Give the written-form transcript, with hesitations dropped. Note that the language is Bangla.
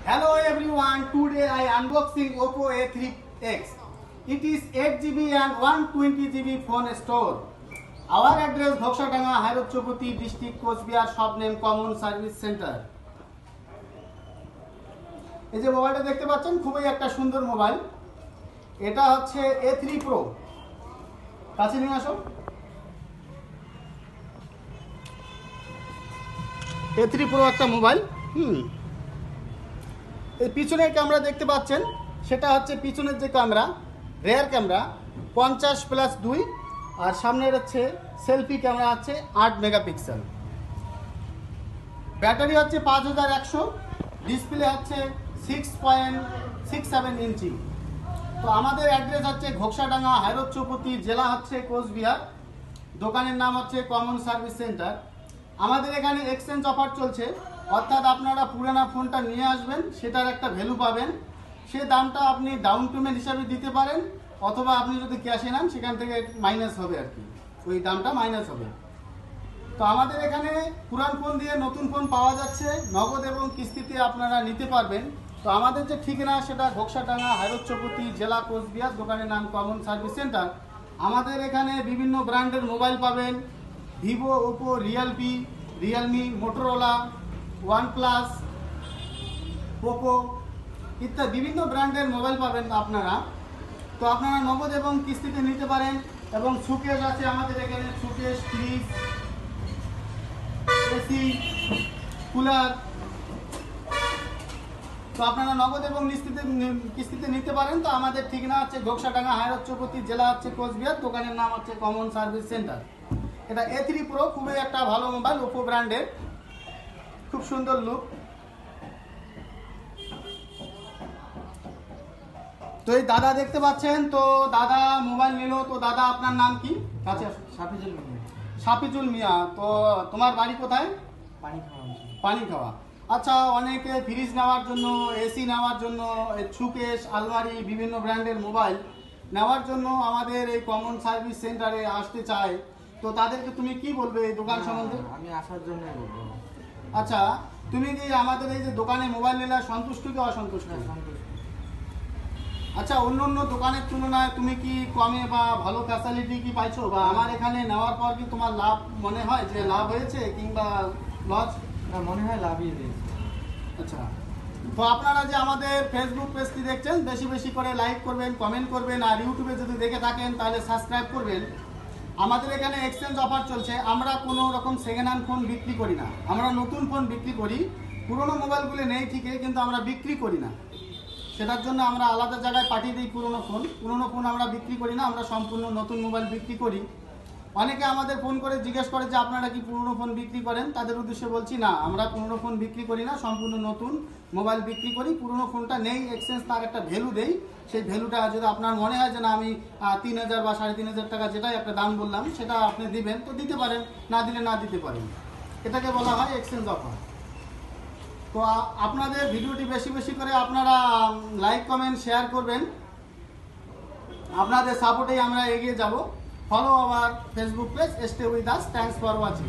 Hello everyone, today I unboxing Oppo A3X. It is 8GB and 120GB phone store. Our address Dhokshadanga, Hairotchopati district, Coachbihar, shop name Common Service Center. এই যে মোবাইলটা দেখতে পাচ্ছেন খুবই একটা সুন্দর মোবাইল। এটা হচ্ছে A3 Pro। কাছে নিয়ে আসো। A3 Pro একটা মোবাইল। এই পিছনের ক্যামেরা দেখতে পাচ্ছেন, সেটা হচ্ছে পিছনের যে ক্যামেরা, রেয়ার ক্যামেরা 50+2, আর সামনের হচ্ছে সেলফি ক্যামেরা আছে 8 মেগাপিক্সেল। ব্যাটারি হচ্ছে 5100, ডিসপ্লে হচ্ছে 6.67 ইঞ্চি। তো আমাদের অ্যাড্রেস হচ্ছে ঘোকসাডাঙ্গা, হায়রোচ্চপতি, জেলা হচ্ছে কোচবিহার, দোকানের নাম হচ্ছে কমন সার্ভিস সেন্টার। আমাদের এখানে এক্সচেঞ্জ অফার চলছে, অর্থাৎ আপনারা পুরানা ফোনটা নিয়ে আসবেন, সেটার একটা ভ্যালু পাবেন। সে দামটা আপনি ডাউন পেমেন্ট হিসাবে দিতে পারেন, অথবা আপনি যদি ক্যাশে নেন সেখান থেকে মাইনাস হবে আর কি, ওই দামটা মাইনাস হবে। তো আমাদের এখানে পুরান ফোন দিয়ে নতুন ফোন পাওয়া যাচ্ছে, নগদ এবং কিস্তিতে আপনারা নিতে পারবেন। তো আমাদের যে ঠিকানা সেটা ঘোকসাডাঙ্গা, হায়রোচ্চপতি, জেলা কোচবিহার, দোকানের নাম কমন সার্ভিস সেন্টার। আমাদের এখানে বিভিন্ন ব্র্যান্ডের মোবাইল পাবেন, Vivo, Oppo, Realme, Motorola, OnePlus, Poco ইত্যাদি বিভিন্ন ব্র্যান্ডের মোবাইল পাবেন আপনারা। তো আপনারা নগদ এবং কিস্তিতে নিতে পারেন। এবং সুকেশ আছে আমাদের এখানে, সুকেশ, ফ্রিজ, এসি, কুলার। তো আপনারা নগদ এবং কিস্তিতে নিতে পারেন। তো আমাদের ঠিকানা হচ্ছে ঘোকসাডাঙ্গা, হায়রোচ্চপতি, জেলা হচ্ছে কোচবিহার, দোকানের নাম হচ্ছে কমন সার্ভিস সেন্টার। এটা A3 Pro, খুবই একটা ভালো মোবাইল, ওপো ব্র্যান্ডের, খুব সুন্দর লুক। তো এই দাদা দেখতে পাচ্ছেন, তো দাদা মোবাইল নিল। তো দাদা আপনার নাম কি? কাছে আসো। সাফিজুল মিয়া। তো তোমার বাড়ি কোথায়? পানি খাওয়া। আচ্ছা, অনেকে ফ্রিজ নেওয়ার জন্য, এসি নেওয়ার জন্য, সুকেশ, আলমারি, বিভিন্ন ব্র্যান্ডের মোবাইল নেওয়ার জন্য আমাদের এই কমন সার্ভিস সেন্টারে আসতে চায়। তো তাদেরকে তুমি কি বলবে এই দোকান সম্বন্ধে? আমি আসার জন্য বলবো। আচ্ছা, তুমি কি আমাদের এই যে দোকানে মোবাইল নিলে সন্তুষ্ট কি অসন্তুষ্ট? আচ্ছা, অন্য দোকানের তুলনায় তুমি কি কমে বা ভালো ফ্যাসিলিটি কি পাইছো, বা আমার এখানে নেওয়ার পর কি তোমার লাভ মনে হয় যে লাভ হয়েছে কিংবা লস? না, মনে হয় লাভই হয়েছে। আচ্ছা, তো আপনারা যে আমাদের ফেসবুক পেজটি দেখছেন, বেশি বেশি করে লাইক করবেন, কমেন্ট করবেন, আর ইউটিউবে যদি দেখে থাকেন তাহলে সাবস্ক্রাইব করবেন। আমাদের এখানে এক্সচেঞ্জ অফার চলছে। আমরা কোনো রকম সেকেন্ড হ্যান্ড ফোন বিক্রি করি না, আমরা নতুন ফোন বিক্রি করি। পুরোনো মোবাইলগুলো নেই ঠিকই, কিন্তু আমরা বিক্রি করি না। সেটার জন্য আমরা আলাদা জায়গায় পাঠিয়ে দিই পুরোনো ফোন আমরা বিক্রি করি না, আমরা সম্পূর্ণ নতুন মোবাইল বিক্রি করি। অনেকে আমাদের ফোন করে জিজ্ঞেস করে যে আপনারা কি পুরোনো ফোন বিক্রি করেন? তাদের উদ্দেশ্যে বলছি না, আমরা পুরোনো ফোন বিক্রি করি না, সম্পূর্ণ নতুন মোবাইল বিক্রি করি। পুরোনো ফোনটা নেই, এক্সচেঞ্জ তার একটা ভ্যালু দেই। সেই ভ্যালুটা যদি আপনার মনে হয় যে না আমি 3000 বা 3500 টাকা যেটাই একটা দাম বললাম সেটা আপনি দিবেন, তো দিতে পারেন, না দিলে না দিতে পারেন। এটাকে বলা হয় এক্সচেঞ্জ অফার। তো আপনাদের ভিডিওটি বেশি বেশি করে আপনারা লাইক, কমেন্ট, শেয়ার করবেন। আপনাদের সাপোর্টেই আমরা এগিয়ে যাব। Follow our Facebook page, stay with us. Thanks for watching.